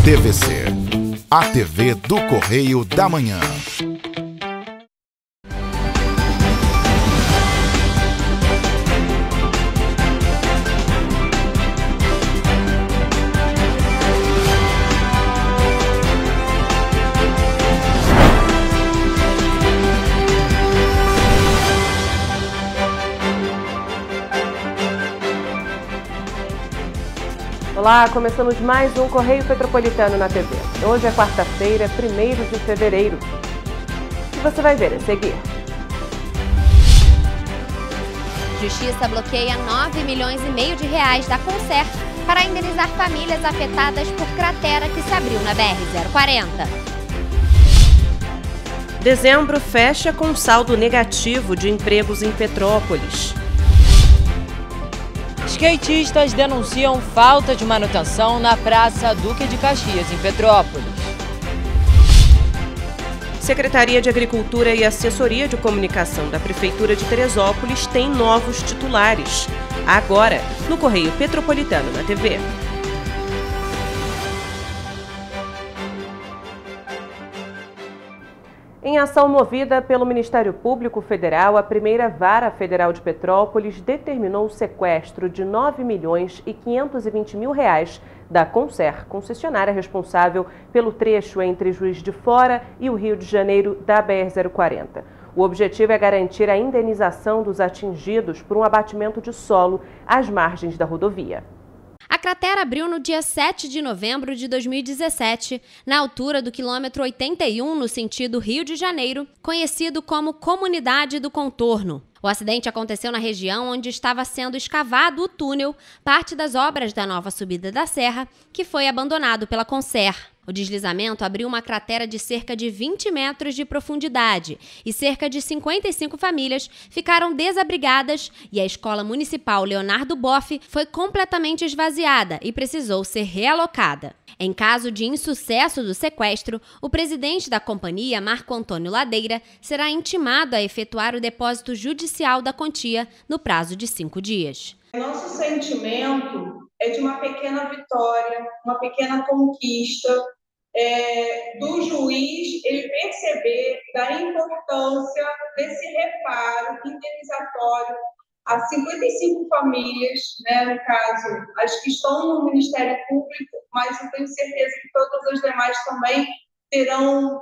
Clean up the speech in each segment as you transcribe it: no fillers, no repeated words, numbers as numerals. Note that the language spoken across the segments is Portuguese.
TVC, a TV do Correio da Manhã. Olá, começamos mais um Correio Petropolitano na TV. Hoje é quarta-feira, 1º de fevereiro. E você vai ver a seguir. Justiça bloqueia 9,5 milhões de reais da Conser para indenizar famílias afetadas por cratera que se abriu na BR-040. Dezembro fecha com saldo negativo de empregos em Petrópolis. Skatistas denunciam falta de manutenção na Praça Duque de Caxias, em Petrópolis. Secretaria de Agricultura e Assessoria de Comunicação da Prefeitura de Teresópolis tem novos titulares. Agora, no Correio Petropolitano na TV. Em ação movida pelo Ministério Público Federal, a primeira Vara Federal de Petrópolis determinou o sequestro de 9.520.000 reais da Conser, concessionária responsável pelo trecho entre Juiz de Fora e o Rio de Janeiro da BR-040. O objetivo é garantir a indenização dos atingidos por um abatimento de solo às margens da rodovia. A cratera abriu no dia 7 de novembro de 2017, na altura do quilômetro 81, no sentido Rio de Janeiro, conhecido como Comunidade do Contorno. O acidente aconteceu na região onde estava sendo escavado o túnel, parte das obras da nova subida da serra, que foi abandonado pela Conser. O deslizamento abriu uma cratera de cerca de 20 metros de profundidade e cerca de 55 famílias ficaram desabrigadas e a Escola Municipal Leonardo Boff foi completamente esvaziada e precisou ser realocada. Em caso de insucesso do sequestro, o presidente da companhia, Marco Antônio Ladeira, será intimado a efetuar o depósito judicial da quantia no prazo de 5 dias. Nosso sentimento é de uma pequena vitória, uma pequena conquista do juiz ele perceber da importância desse reparo indenizatório a 55 famílias, né, no caso, as que estão no Ministério Público, mas eu tenho certeza que todas as demais também terão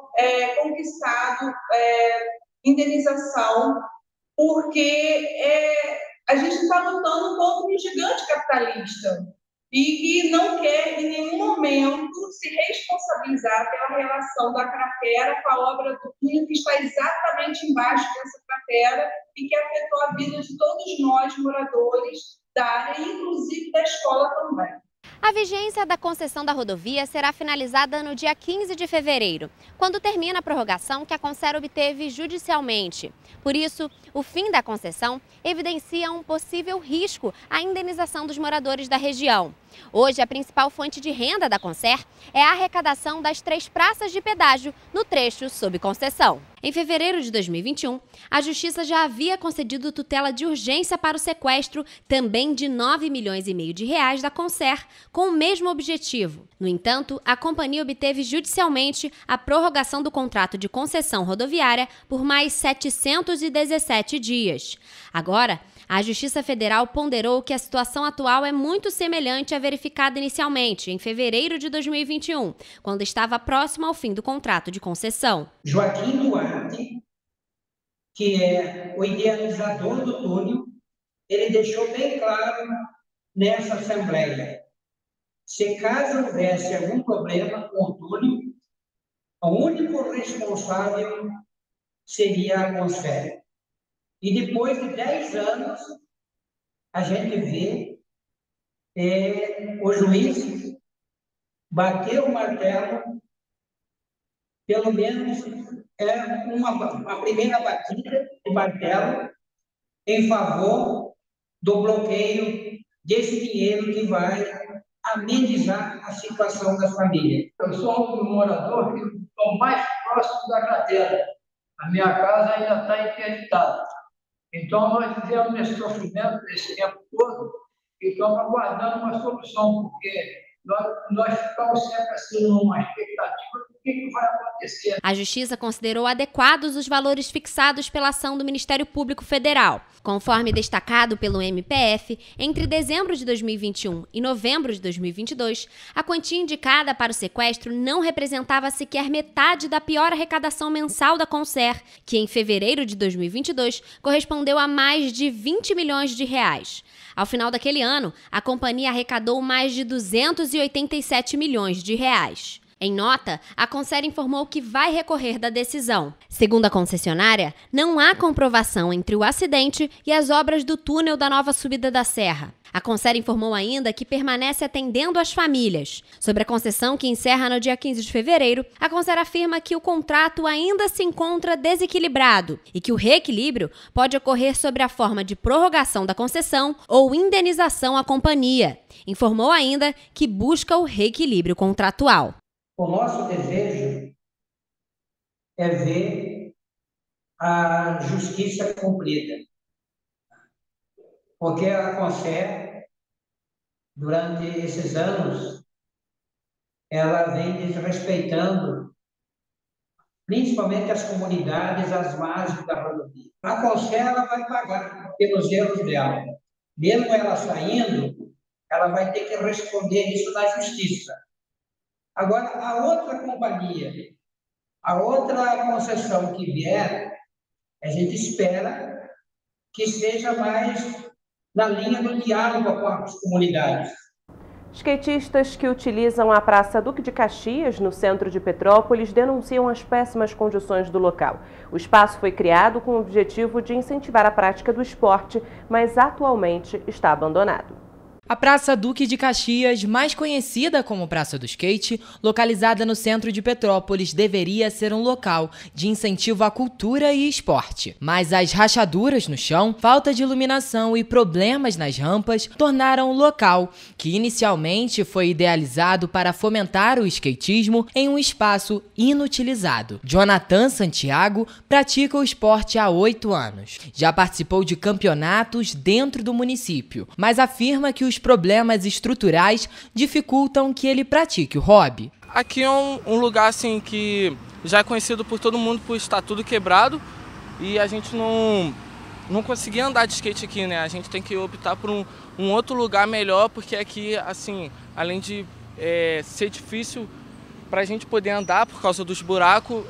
conquistado indenização, porque a gente está lutando contra um gigante capitalista e que não quer, em nenhum momento, se responsabilizar pela relação da cratera com a obra do túnel que está exatamente embaixo dessa cratera e que afetou a vida de todos nós, moradores da área, inclusive da escola também. A vigência da concessão da rodovia será finalizada no dia 15 de fevereiro, quando termina a prorrogação que a Conser obteve judicialmente. Por isso, o fim da concessão evidencia um possível risco à indenização dos moradores da região. Hoje, a principal fonte de renda da Conser é a arrecadação das 3 praças de pedágio no trecho sob concessão. Em fevereiro de 2021, a Justiça já havia concedido tutela de urgência para o sequestro também de 9,5 milhões de reais da Conser, com o mesmo objetivo. No entanto, a companhia obteve judicialmente a prorrogação do contrato de concessão rodoviária por mais 717 dias. Agora, a Justiça Federal ponderou que a situação atual é muito semelhante à verificada inicialmente, em fevereiro de 2021, quando estava próximo ao fim do contrato de concessão. Joaquim Duarte, que é o idealizador do túnel, ele deixou bem claro nessa Assembleia: se caso houvesse algum problema com o túnel, o único responsável seria a Conser. E depois de 10 anos, a gente vê o juiz bater o martelo, pelo menos uma primeira batida de martelo em favor do bloqueio desse dinheiro que vai amenizar a situação das famílias. Eu sou um morador que estou mais próximo da cratera. A minha casa ainda está interditada. Então, nós vivemos nesse sofrimento esse tempo todo e estamos aguardando uma solução, porque nós ficamos sempre assim numa expectativa do que vai acontecer. A Justiça considerou adequados os valores fixados pela ação do Ministério Público Federal. Conforme destacado pelo MPF, entre dezembro de 2021 e novembro de 2022, a quantia indicada para o sequestro não representava sequer metade da pior arrecadação mensal da Concer, que em fevereiro de 2022 correspondeu a mais de 20 milhões de reais. Ao final daquele ano, a companhia arrecadou mais de 287 milhões de reais. Em nota, a Concer informou que vai recorrer da decisão. Segundo a concessionária, não há comprovação entre o acidente e as obras do túnel da nova subida da serra. A Concer informou ainda que permanece atendendo as famílias. Sobre a concessão que encerra no dia 15 de fevereiro, a Concer afirma que o contrato ainda se encontra desequilibrado e que o reequilíbrio pode ocorrer sob a forma de prorrogação da concessão ou indenização à companhia. Informou ainda que busca o reequilíbrio contratual. O nosso desejo é ver a justiça cumprida, porque a Concer, durante esses anos, ela vem desrespeitando principalmente as comunidades, as margens da rodovia. A Concer ela vai pagar pelos erros dela. Mesmo ela saindo, ela vai ter que responder isso na justiça. Agora, a outra companhia, a outra concessão que vier, a gente espera que seja mais na linha do diálogo com as comunidades. Skatistas que utilizam a Praça Duque de Caxias, no centro de Petrópolis, denunciam as péssimas condições do local. O espaço foi criado com o objetivo de incentivar a prática do esporte, mas atualmente está abandonado. A Praça Duque de Caxias, mais conhecida como Praça do Skate, localizada no centro de Petrópolis, deveria ser um local de incentivo à cultura e esporte. Mas as rachaduras no chão, falta de iluminação e problemas nas rampas tornaram o local, que inicialmente foi idealizado para fomentar o skatismo, em um espaço inutilizado. Jonathan Santiago pratica o esporte há 8 anos. Já participou de campeonatos dentro do município, mas afirma que os problemas estruturais dificultam que ele pratique o hobby. Aqui é um lugar assim que já é conhecido por todo mundo por estar tudo quebrado e a gente não conseguia andar de skate aqui, né? A gente tem que optar por um outro lugar melhor, porque aqui, assim, além de ser difícil para a gente poder andar por causa dos buracos,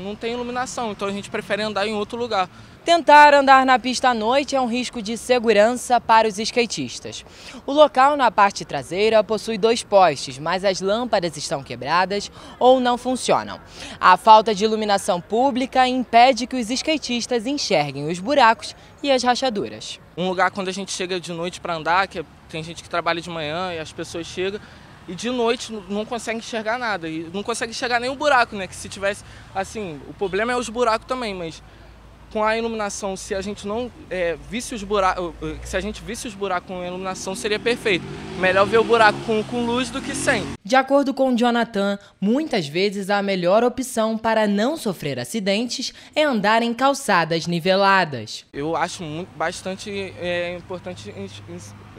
não tem iluminação, então a gente prefere andar em outro lugar. Tentar andar na pista à noite é um risco de segurança para os skatistas. O local na parte traseira possui 2 postes, mas as lâmpadas estão quebradas ou não funcionam. A falta de iluminação pública impede que os skatistas enxerguem os buracos e as rachaduras. Um lugar quando a gente chega de noite para andar, que tem gente que trabalha de manhã e as pessoas chegam e de noite não conseguem enxergar nada, e não conseguem enxergar nem o buraco, né? Que se tivesse, assim, o problema é os buracos também, mas com a iluminação, se a gente não visse os buracos, se a gente visse os buracos com a iluminação, seria perfeito. Melhor ver o buraco com luz do que sem. De acordo com Jonathan, muitas vezes a melhor opção para não sofrer acidentes é andar em calçadas niveladas. Eu acho bastante importante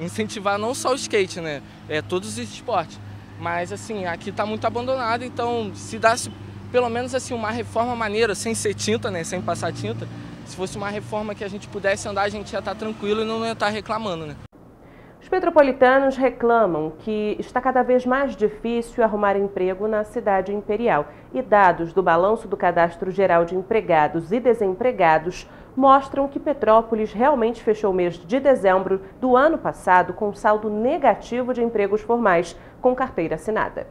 incentivar não só o skate, né? Todos os esportes. Mas assim, aqui está muito abandonado, então se desse pelo menos assim uma reforma maneira, sem ser tinta, né? Sem passar tinta. Se fosse uma reforma que a gente pudesse andar, a gente ia estar tranquilo e não ia estar reclamando, né? Os petropolitanos reclamam que está cada vez mais difícil arrumar emprego na cidade imperial. E dados do Balanço do Cadastro Geral de Empregados e Desempregados mostram que Petrópolis realmente fechou o mês de dezembro do ano passado com saldo negativo de empregos formais com carteira assinada.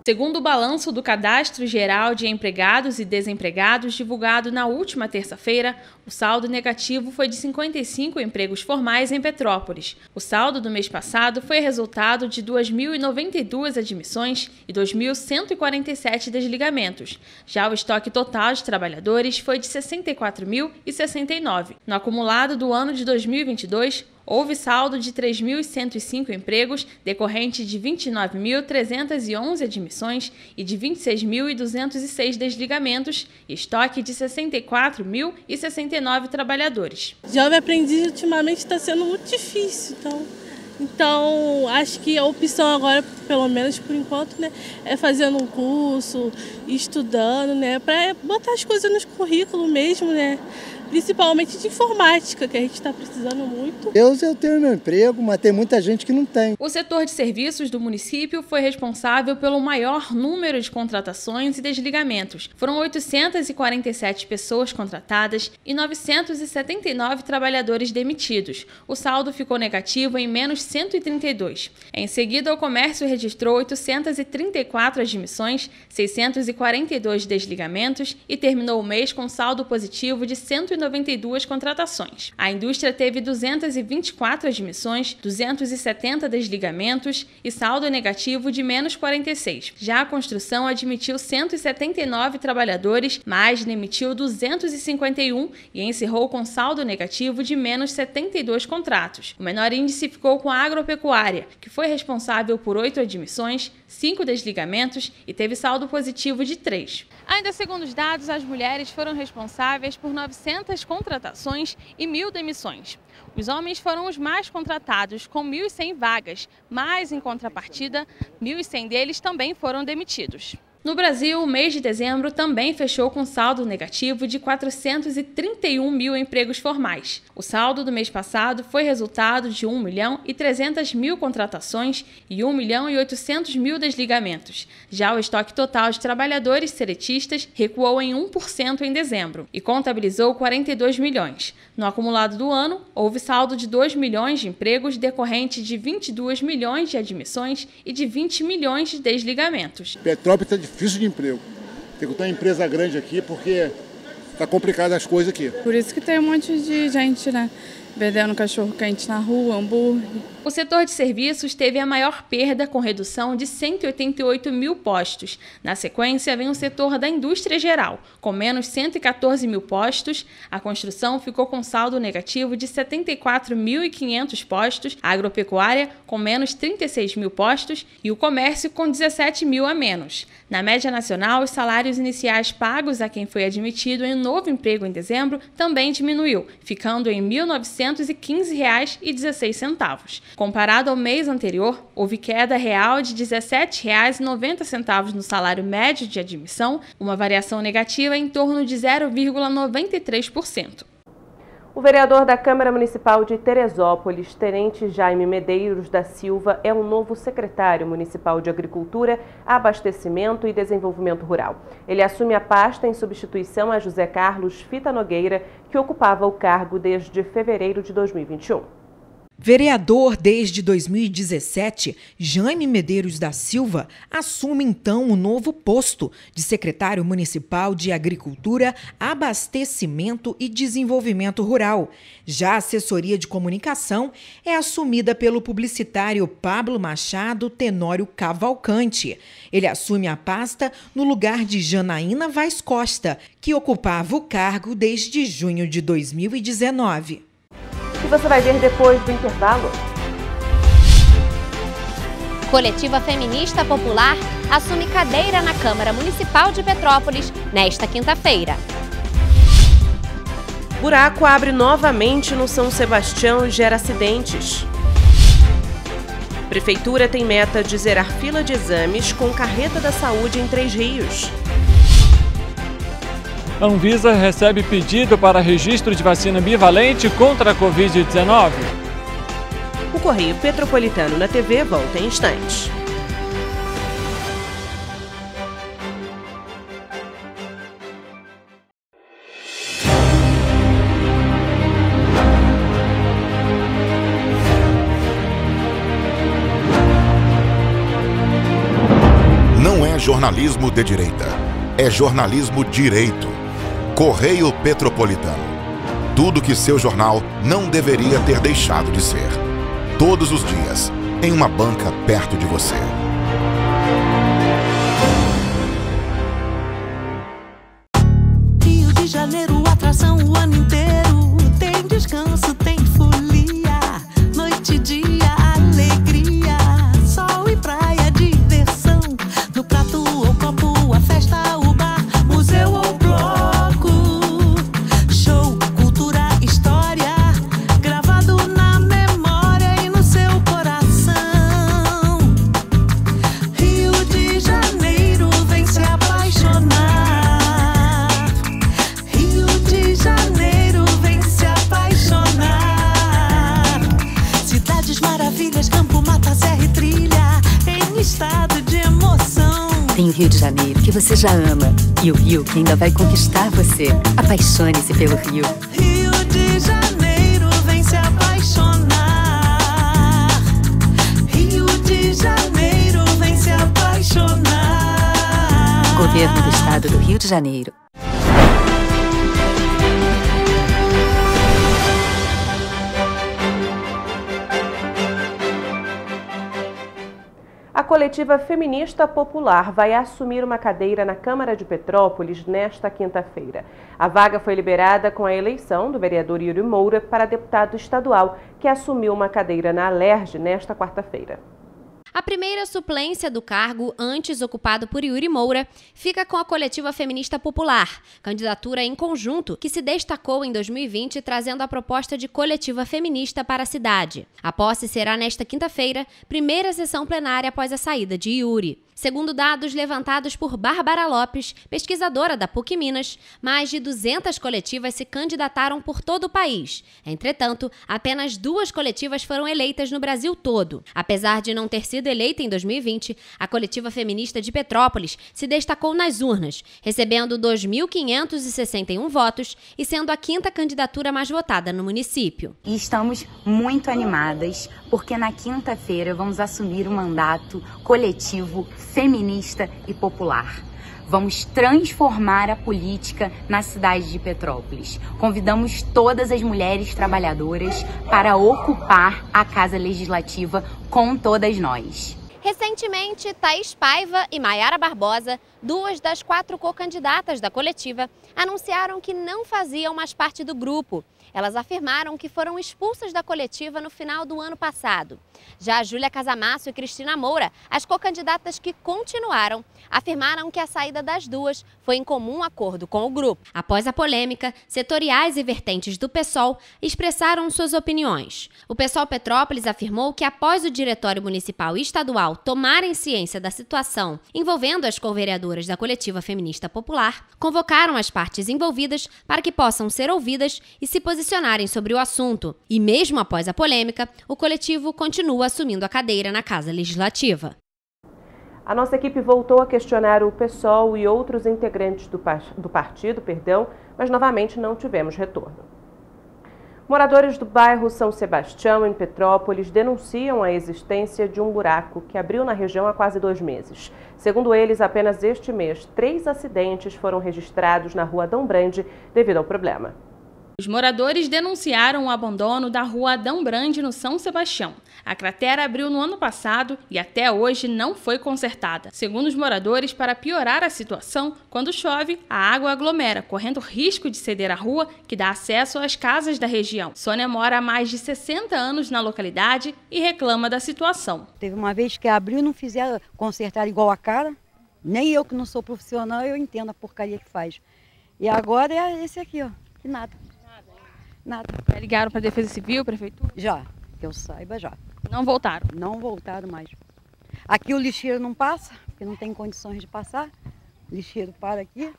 Segundo o Balanço do Cadastro Geral de Empregados e Desempregados, divulgado na última terça-feira, o saldo negativo foi de 55 empregos formais em Petrópolis. O saldo do mês passado foi resultado de 2.092 admissões e 2.147 desligamentos. Já o estoque total de trabalhadores foi de 64.069. No acumulado do ano de 2022, houve saldo de 3.105 empregos, decorrente de 29.311 admissões e de 26.206 desligamentos, e estoque de 64.069 trabalhadores. Jovem aprendiz ultimamente está sendo muito difícil, então Então, acho que a opção agora, pelo menos por enquanto, né, é fazendo um curso, estudando, né, para botar as coisas no currículo mesmo, né, principalmente de informática, que a gente está precisando muito. Eu tenho meu emprego, mas tem muita gente que não tem. O setor de serviços do município foi responsável pelo maior número de contratações e desligamentos. Foram 847 pessoas contratadas e 979 trabalhadores demitidos. O saldo ficou negativo em menos 132. Em seguida, o comércio registrou 834 admissões, 642 desligamentos e terminou o mês com saldo positivo de 192 contratações. A indústria teve 224 admissões, 270 desligamentos e saldo negativo de menos 46. Já a construção admitiu 179 trabalhadores, mas demitiu 251 e encerrou com saldo negativo de menos 72 contratos. O menor índice ficou com a agropecuária, que foi responsável por 8 admissões, 5 desligamentos e teve saldo positivo de 3. Ainda segundo os dados, as mulheres foram responsáveis por 900 contratações e 1.000 demissões. Os homens foram os mais contratados, com 1.100 vagas, mas, em contrapartida, 1.100 deles também foram demitidos. No Brasil, o mês de dezembro também fechou com saldo negativo de 431 mil empregos formais. O saldo do mês passado foi resultado de 1.300.000 contratações e 1.800.000 desligamentos. Já o estoque total de trabalhadores seletistas recuou em 1% em dezembro e contabilizou 42 milhões. No acumulado do ano, houve saldo de 2 milhões de empregos decorrente de 22 milhões de admissões e de 20 milhões de desligamentos. Petrópolis está difícil de emprego. Tem que ter uma empresa grande aqui porque está complicado as coisas aqui. Por isso que tem um monte de gente, né, vendendo cachorro quente na rua, hambúrguer. O setor de serviços teve a maior perda, com redução de 188 mil postos. Na sequência, vem o setor da indústria geral, com menos 114 mil postos. A construção ficou com saldo negativo de 74.500 postos, a agropecuária com menos 36 mil postos e o comércio com 17 mil a menos. Na média nacional, os salários iniciais pagos a quem foi admitido em um novo emprego em dezembro também diminuiu, ficando em R$ 1.915,16. Comparado ao mês anterior, houve queda real de R$ 17,90 no salário médio de admissão, uma variação negativa em torno de 0,93%. O vereador da Câmara Municipal de Teresópolis, Tenente Jaime Medeiros da Silva, é o novo secretário municipal de Agricultura, Abastecimento e Desenvolvimento Rural. Ele assume a pasta em substituição a José Carlos Fita Nogueira, que ocupava o cargo desde fevereiro de 2021. Vereador desde 2017, Jaime Medeiros da Silva assume então o novo posto de secretário municipal de Agricultura, Abastecimento e Desenvolvimento Rural. Já a assessoria de comunicação é assumida pelo publicitário Pablo Machado Tenório Cavalcante. Ele assume a pasta no lugar de Janaína Vaz Costa, que ocupava o cargo desde junho de 2019. E você vai ver depois do intervalo. Coletiva Feminista Popular assume cadeira na Câmara Municipal de Petrópolis nesta quinta-feira. Buraco abre novamente no São Sebastião e gera acidentes. Prefeitura tem meta de zerar fila de exames com carreta da saúde em Três Rios. A Anvisa recebe pedido para registro de vacina bivalente contra a Covid-19. O Correio Petropolitano na TV volta em instantes. Não é jornalismo de direita, é jornalismo direito. Correio Petropolitano. Tudo que seu jornal não deveria ter deixado de ser. Todos os dias, em uma banca perto de você. Rio de Janeiro, atração o ano inteiro. Tem descanso, tem folia. Noite e dia, alegria. Sol e praia, diversão. No prato ou copo, a festa, o bar, museu ou cultura, história, gravado na memória e no seu coração. Tem o Rio de Janeiro, que você já ama, e o Rio, que ainda vai conquistar você. Apaixone-se pelo Rio. Rio de Janeiro, vem se apaixonar. Rio de Janeiro, vem se apaixonar. Governo do Estado do Rio de Janeiro. A coletiva feminista popular vai assumir uma cadeira na Câmara de Petrópolis nesta quinta-feira. A vaga foi liberada com a eleição do vereador Yuri Moura para deputado estadual, que assumiu uma cadeira na Alerj nesta quarta-feira. A primeira suplência do cargo, antes ocupado por Yuri Moura, fica com a Coletiva Feminista Popular, candidatura em conjunto que se destacou em 2020 trazendo a proposta de coletiva feminista para a cidade. A posse será nesta quinta-feira, primeira sessão plenária após a saída de Yuri. Segundo dados levantados por Bárbara Lopes, pesquisadora da PUC Minas, mais de 200 coletivas se candidataram por todo o país. Entretanto, apenas 2 coletivas foram eleitas no Brasil todo. Apesar de não ter sido eleita em 2020, a Coletiva Feminista de Petrópolis se destacou nas urnas, recebendo 2.561 votos e sendo a 5ª candidatura mais votada no município. E estamos muito animadas, porque na quinta-feira vamos assumir um mandato coletivo feminista e popular. Vamos transformar a política na cidade de Petrópolis. Convidamos todas as mulheres trabalhadoras para ocupar a Casa Legislativa com todas nós. Recentemente, Thaís Paiva e Maiara Barbosa, 2 das 4 co-candidatas da coletiva, anunciaram que não faziam mais parte do grupo. Elas afirmaram que foram expulsas da coletiva no final do ano passado. Já Júlia Casamasso e Cristina Moura, as co-candidatas que continuaram, afirmaram que a saída das duas foi em comum acordo com o grupo. Após a polêmica, setoriais e vertentes do PSOL expressaram suas opiniões. O PSOL Petrópolis afirmou que após o Diretório Municipal e Estadual tomarem ciência da situação envolvendo as co-vereadoras da Coletiva Feminista Popular, convocaram as partes envolvidas para que possam ser ouvidas e se posicionarem sobre o assunto. E mesmo após a polêmica, o coletivo continua assumindo a cadeira na Casa Legislativa. A nossa equipe voltou a questionar o PSOL e outros integrantes do partido, mas novamente não tivemos retorno. Moradores do bairro São Sebastião, em Petrópolis, denunciam a existência de um buraco que abriu na região há quase 2 meses. Segundo eles, apenas este mês, 3 acidentes foram registrados na rua Adão Brande devido ao problema. Os moradores denunciaram o abandono da rua Adão Brande, no São Sebastião. A cratera abriu no ano passado e até hoje não foi consertada. Segundo os moradores, para piorar a situação, quando chove, a água aglomera, correndo risco de ceder a rua que dá acesso às casas da região. Sônia mora há mais de 60 anos na localidade e reclama da situação. Teve uma vez que abriu e não fizeram consertar igual a cara. Nem eu, que não sou profissional, eu entendo a porcaria que faz. E agora é esse aqui, ó, que nada. Nada. Já ligaram para a Defesa Civil, Prefeitura? Já, que eu saiba já. Não voltaram? Não voltaram mais. Aqui o lixeiro não passa, porque não tem condições de passar. O lixeiro para aqui.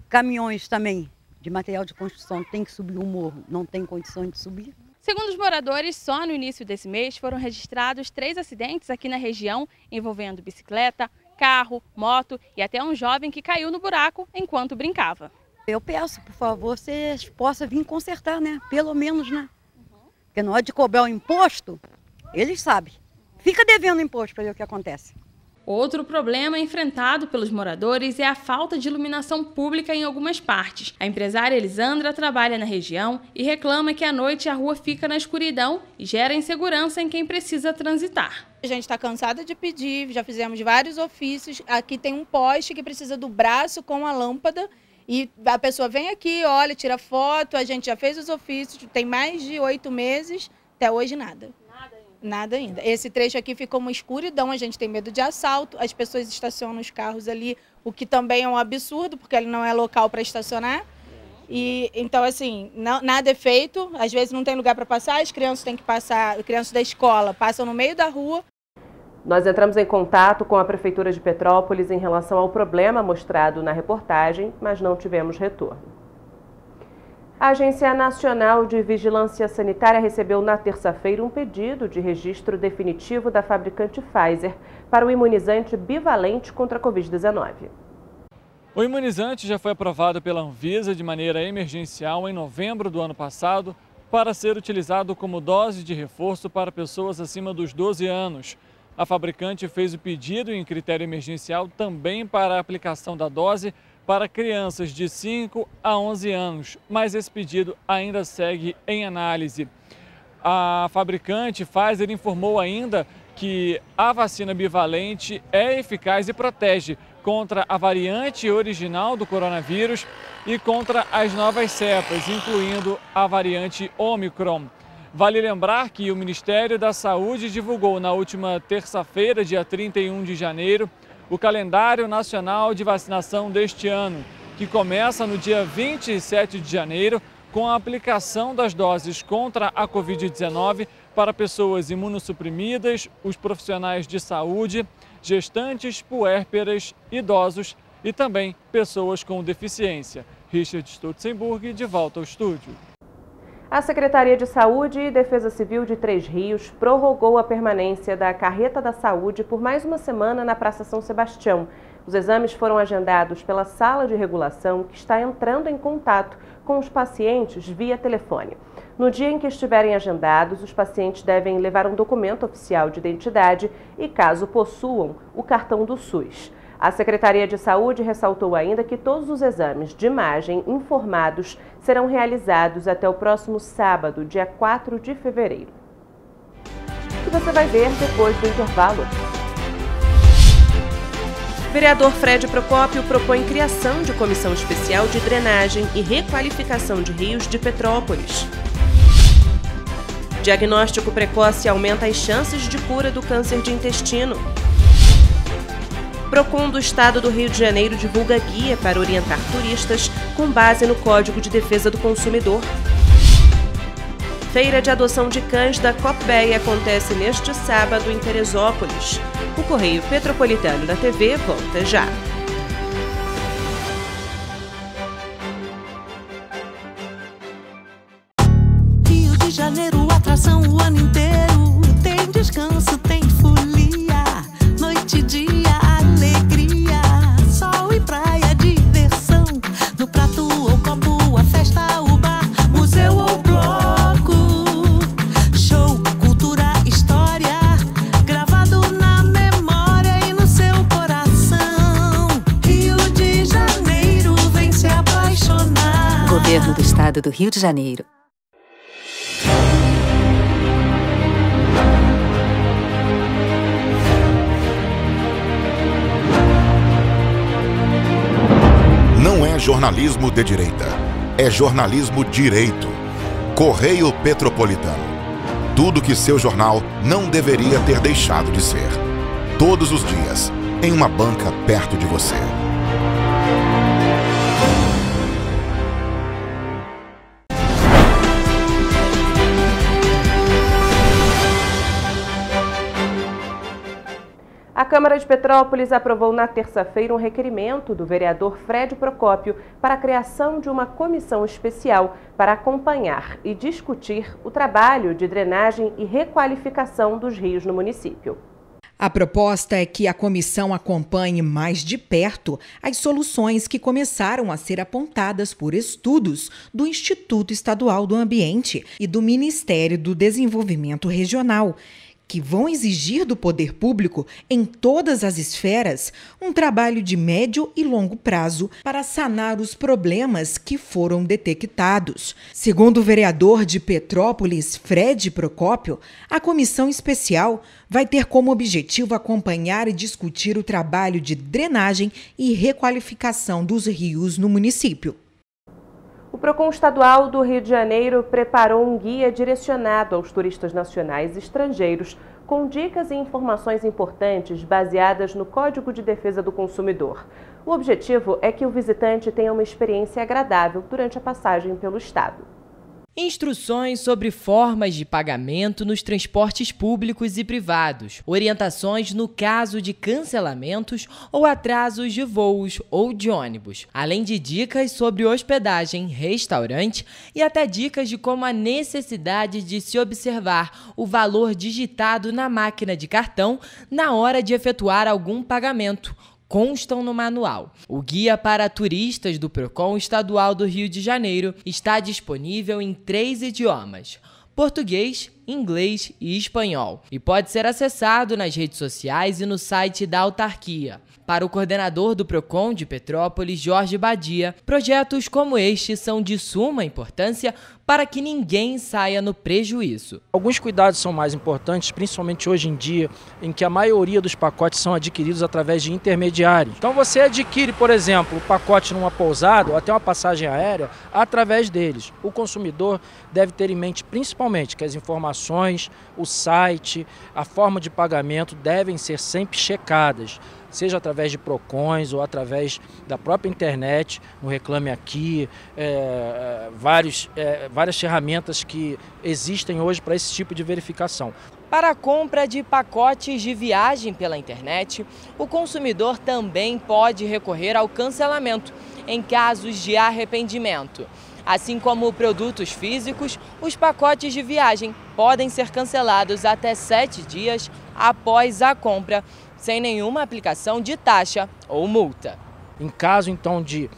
Caminhões também de material de construção tem que subir o morro, não tem condições de subir. Segundo os moradores, só no início desse mês foram registrados 3 acidentes aqui na região, envolvendo bicicleta, carro, moto e até um jovem que caiu no buraco enquanto brincava. Eu peço, por favor, vocês possam vir consertar, né? Pelo menos, né? Porque na hora de cobrar o imposto, eles sabem. Fica devendo imposto para ver o que acontece. Outro problema enfrentado pelos moradores é a falta de iluminação pública em algumas partes. A empresária Elisandra trabalha na região e reclama que à noite a rua fica na escuridão e gera insegurança em quem precisa transitar. A gente está cansada de pedir, já fizemos vários ofícios. Aqui tem um poste que precisa do braço com a lâmpada. E a pessoa vem aqui, olha, tira foto, a gente já fez os ofícios, tem mais de 8 meses, até hoje nada. Nada ainda. Esse trecho aqui ficou uma escuridão, a gente tem medo de assalto, as pessoas estacionam os carros ali, o que também é um absurdo, porque ele não é local para estacionar. E então, assim, nada é feito, às vezes não tem lugar para passar, as crianças têm que passar, crianças da escola passam no meio da rua. Nós entramos em contato com a Prefeitura de Petrópolis em relação ao problema mostrado na reportagem, mas não tivemos retorno. A Agência Nacional de Vigilância Sanitária recebeu na terça-feira um pedido de registro definitivo da fabricante Pfizer para o imunizante bivalente contra a Covid-19. O imunizante já foi aprovado pela Anvisa de maneira emergencial em novembro do ano passado para ser utilizado como dose de reforço para pessoas acima dos 12 anos. A fabricante fez o pedido em critério emergencial também para a aplicação da dose para crianças de 5 a 11 anos, mas esse pedido ainda segue em análise. A fabricante Pfizer informou ainda que a vacina bivalente é eficaz e protege contra a variante original do coronavírus e contra as novas cepas, incluindo a variante Omicron. Vale lembrar que o Ministério da Saúde divulgou na última terça-feira, dia 31 de janeiro, o calendário nacional de vacinação deste ano, que começa no dia 27 de janeiro, com a aplicação das doses contra a Covid-19 para pessoas imunossuprimidas, os profissionais de saúde, gestantes, puérperas, idosos e também pessoas com deficiência. Richard Stutzenburg, de volta ao estúdio. A Secretaria de Saúde e Defesa Civil de Três Rios prorrogou a permanência da Carreta da Saúde por mais uma semana na Praça São Sebastião. Os exames foram agendados pela Sala de Regulação, que está entrando em contato com os pacientes via telefone. No dia em que estiverem agendados, os pacientes devem levar um documento oficial de identidade e, caso possuam, o cartão do SUS. A Secretaria de Saúde ressaltou ainda que todos os exames de imagem informados serão realizados até o próximo sábado, dia 4 de fevereiro. E você vai ver depois do intervalo. Vereador Fred Procópio propõe criação de comissão especial de drenagem e requalificação de rios de Petrópolis. Diagnóstico precoce aumenta as chances de cura do câncer de intestino. Procon do Estado do Rio de Janeiro divulga guia para orientar turistas com base no Código de Defesa do Consumidor. Feira de adoção de cães da Copbey acontece neste sábado em Teresópolis. O Correio Petropolitano da TV volta já. Rio de Janeiro, atração o ano inteiro. Tem descanso, tem folia, noite e dia. Governo do Estado do Rio de Janeiro. Não é jornalismo de direita, é jornalismo direito. Correio Petropolitano. Tudo que seu jornal não deveria ter deixado de ser. Todos os dias, em uma banca perto de você. A Câmara de Petrópolis aprovou na terça-feira um requerimento do vereador Fred Procópio para a criação de uma comissão especial para acompanhar e discutir o trabalho de drenagem e requalificação dos rios no município. A proposta é que a comissão acompanhe mais de perto as soluções que começaram a ser apontadas por estudos do Instituto Estadual do Ambiente e do Ministério do Desenvolvimento Regional, que vão exigir do poder público, em todas as esferas, um trabalho de médio e longo prazo para sanar os problemas que foram detectados. Segundo o vereador de Petrópolis, Fred Procópio, a comissão especial vai ter como objetivo acompanhar e discutir o trabalho de drenagem e requalificação dos rios no município. O Procon Estadual do Rio de Janeiro preparou um guia direcionado aos turistas nacionais e estrangeiros com dicas e informações importantes baseadas no Código de Defesa do Consumidor. O objetivo é que o visitante tenha uma experiência agradável durante a passagem pelo estado. Instruções sobre formas de pagamento nos transportes públicos e privados, orientações no caso de cancelamentos ou atrasos de voos ou de ônibus, além de dicas sobre hospedagem, restaurante e até dicas de como a necessidade de se observar o valor digitado na máquina de cartão na hora de efetuar algum pagamento constam no manual. O Guia para Turistas do Procon Estadual do Rio de Janeiro está disponível em 3 idiomas: português, inglês e espanhol, e pode ser acessado nas redes sociais e no site da autarquia. Para o coordenador do Procon de Petrópolis, Jorge Badia, projetos como este são de suma importância para que ninguém saia no prejuízo. Alguns cuidados são mais importantes, principalmente hoje em dia, em que a maioria dos pacotes são adquiridos através de intermediários. Então você adquire, por exemplo, o pacote numa pousada ou até uma passagem aérea através deles. O consumidor deve ter em mente principalmente que as informações, o site, a forma de pagamento devem ser sempre checadas, seja através de Procons ou através da própria internet, no Reclame Aqui, várias ferramentas que existem hoje para esse tipo de verificação. Para a compra de pacotes de viagem pela internet, o consumidor também pode recorrer ao cancelamento em casos de arrependimento. Assim como produtos físicos, os pacotes de viagem podem ser cancelados até 7 dias após a compra, sem nenhuma aplicação de taxa ou multa. Em caso, então, de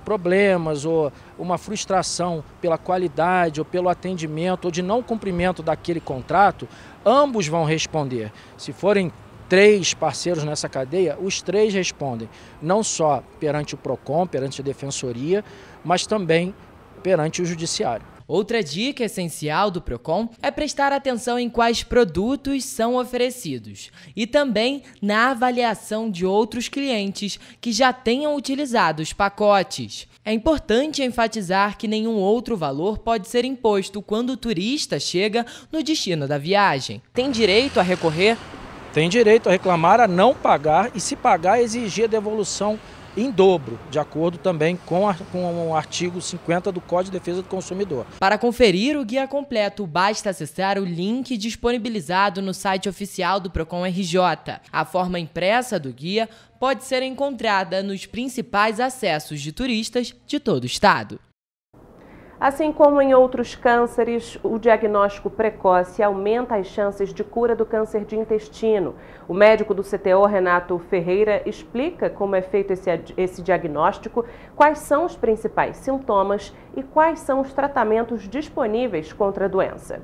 problemas ou uma frustração pela qualidade ou pelo atendimento ou de não cumprimento daquele contrato, ambos vão responder. Se forem 3 parceiros nessa cadeia, os 3 respondem, não só perante o Procon, perante a Defensoria, mas também perante o Judiciário. Outra dica essencial do Procon é prestar atenção em quais produtos são oferecidos e também na avaliação de outros clientes que já tenham utilizado os pacotes. É importante enfatizar que nenhum outro valor pode ser imposto quando o turista chega no destino da viagem. Tem direito a recorrer? Tem direito a reclamar, a não pagar e, se pagar, exigir a devolução em dobro, de acordo também com o artigo 50 do Código de Defesa do Consumidor. Para conferir o guia completo, basta acessar o link disponibilizado no site oficial do Procon RJ. A forma impressa do guia pode ser encontrada nos principais acessos de turistas de todo o estado. Assim como em outros cânceres, o diagnóstico precoce aumenta as chances de cura do câncer de intestino. O médico do CTO, Renato Ferreira, explica como é feito esse diagnóstico, quais são os principais sintomas e quais são os tratamentos disponíveis contra a doença.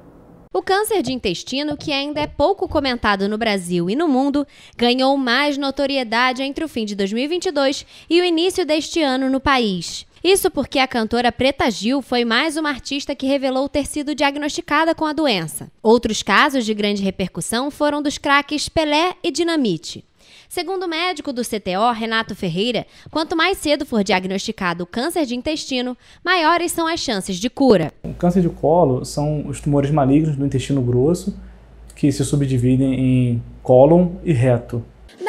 O câncer de intestino, que ainda é pouco comentado no Brasil e no mundo, ganhou mais notoriedade entre o fim de 2022 e o início deste ano no país. Isso porque a cantora Preta Gil foi mais uma artista que revelou ter sido diagnosticada com a doença. Outros casos de grande repercussão foram dos craques Pelé e Dinamite. Segundo o médico do CTO, Renato Ferreira, quanto mais cedo for diagnosticado o câncer de intestino, maiores são as chances de cura. O câncer de colo são os tumores malignos do intestino grosso, que se subdividem em cólon e reto.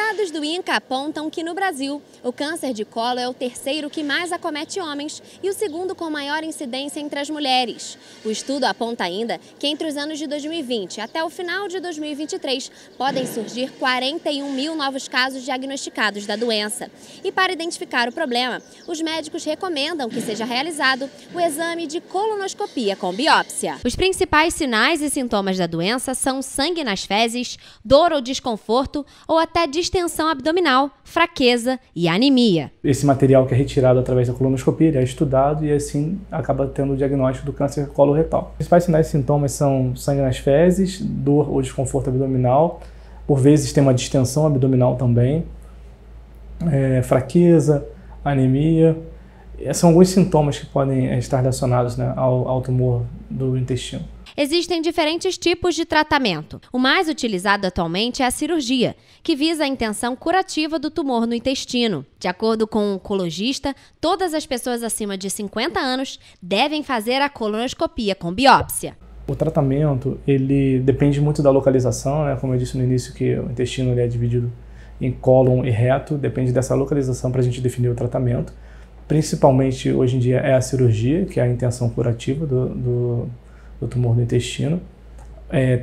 Dados do INCA apontam que no Brasil, o câncer de colo é o terceiro que mais acomete homens e o segundo com maior incidência entre as mulheres. O estudo aponta ainda que entre os anos de 2020 até o final de 2023 podem surgir 41 mil novos casos diagnosticados da doença. E para identificar o problema, os médicos recomendam que seja realizado o exame de colonoscopia com biópsia. Os principais sinais e sintomas da doença são sangue nas fezes, dor ou desconforto ou até distensão abdominal, fraqueza e anemia. Esse material que é retirado através da colonoscopia ele é estudado e assim acaba tendo o diagnóstico do câncer coloretal. Os principais sinais e sintomas são sangue nas fezes, dor ou desconforto abdominal, por vezes tem uma distensão abdominal também, fraqueza, anemia. São alguns sintomas que podem estar relacionados, né, ao tumor do intestino. Existem diferentes tipos de tratamento. O mais utilizado atualmente é a cirurgia, que visa a intenção curativa do tumor no intestino. De acordo com um oncologista, todas as pessoas acima de 50 anos devem fazer a colonoscopia com biópsia. O tratamento ele depende muito da localização, né? Como eu disse no início, que o intestino ele é dividido em cólon e reto, depende dessa localização para a gente definir o tratamento. Principalmente, hoje em dia, é a cirurgia, que é a intenção curativa do tumor do intestino.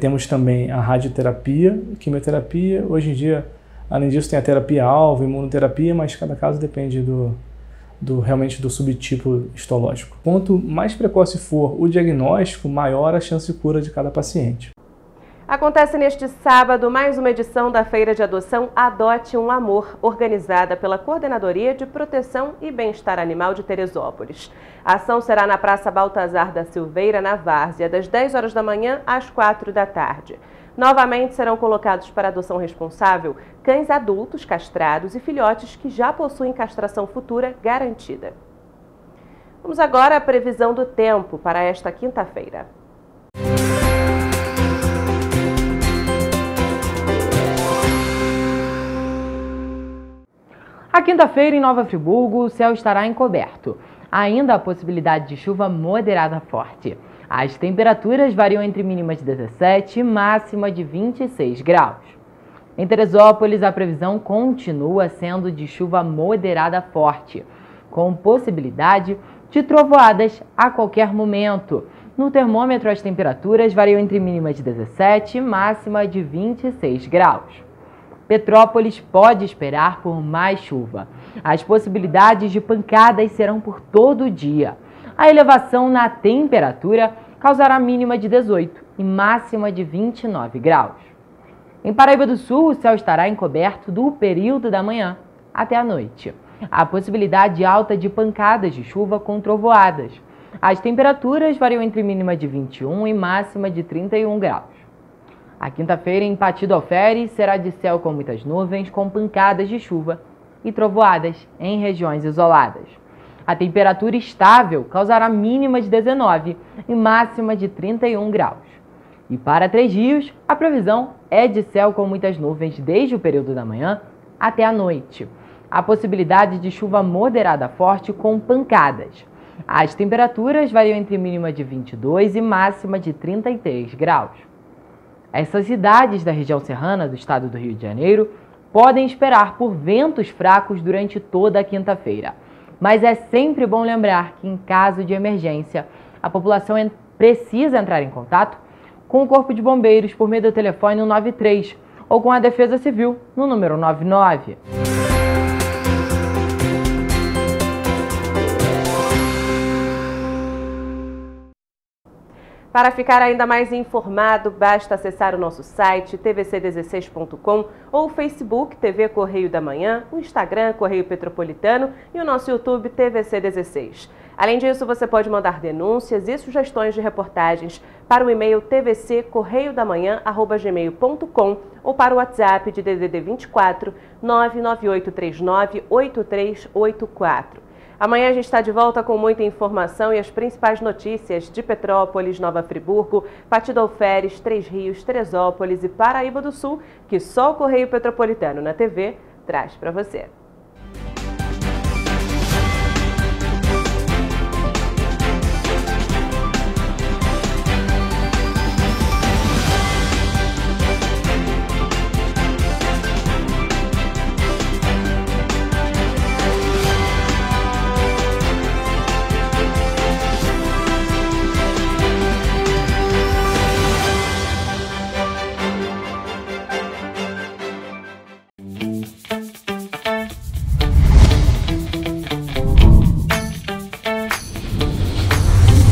Temos também a radioterapia, quimioterapia. Hoje em dia, além disso, tem a terapia-alvo, imunoterapia, mas cada caso depende realmente do subtipo histológico. Quanto mais precoce for o diagnóstico, maior a chance de cura de cada paciente. Acontece neste sábado mais uma edição da Feira de Adoção Adote um Amor, organizada pela Coordenadoria de Proteção e Bem-Estar Animal de Teresópolis. A ação será na Praça Baltazar da Silveira, na Várzea, das 10 horas da manhã às 4 da tarde. Novamente serão colocados para adoção responsável cães adultos castrados e filhotes que já possuem castração futura garantida. Vamos agora à previsão do tempo para esta quinta-feira. A quinta-feira em Nova Friburgo, o céu estará encoberto. Ainda há possibilidade de chuva moderada forte. As temperaturas variam entre mínimas de 17 e máxima de 26 graus. Em Teresópolis, a previsão continua sendo de chuva moderada forte, com possibilidade de trovoadas a qualquer momento. No termômetro, as temperaturas variam entre mínimas de 17 e máxima de 26 graus. Petrópolis pode esperar por mais chuva. As possibilidades de pancadas serão por todo o dia. A elevação na temperatura causará mínima de 18 e máxima de 29 graus. Em Paraíba do Sul, o céu estará encoberto do período da manhã até a noite. Há possibilidade alta de pancadas de chuva com trovoadas. As temperaturas variam entre mínima de 21 e máxima de 31 graus. A quinta-feira em Pati do Alferes será de céu com muitas nuvens, com pancadas de chuva e trovoadas em regiões isoladas. A temperatura estável causará mínima de 19 e máxima de 31 graus. E para Três Rios, a previsão é de céu com muitas nuvens desde o período da manhã até a noite. Há possibilidade de chuva moderada forte com pancadas. As temperaturas variam entre mínima de 22 e máxima de 33 graus. Essas cidades da região serrana do estado do Rio de Janeiro podem esperar por ventos fracos durante toda a quinta-feira. Mas é sempre bom lembrar que, em caso de emergência, a população precisa entrar em contato com o Corpo de Bombeiros por meio do telefone 193 ou com a Defesa Civil no número 99. Para ficar ainda mais informado, basta acessar o nosso site tvc16.com ou o Facebook TV Correio da Manhã, o Instagram Correio Petropolitano e o nosso YouTube TVC16. Além disso, você pode mandar denúncias e sugestões de reportagens para o e-mail tvccorreiodamanhã@gmail.com ou para o WhatsApp de DDD 24 99839 8384. Amanhã a gente está de volta com muita informação e as principais notícias de Petrópolis, Nova Friburgo, Pati do Alferes, Três Rios, Teresópolis e Paraíba do Sul, que só o Correio Petropolitano na TV traz para você.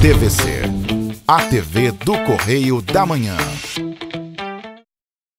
TVC, a TV do Correio da Manhã.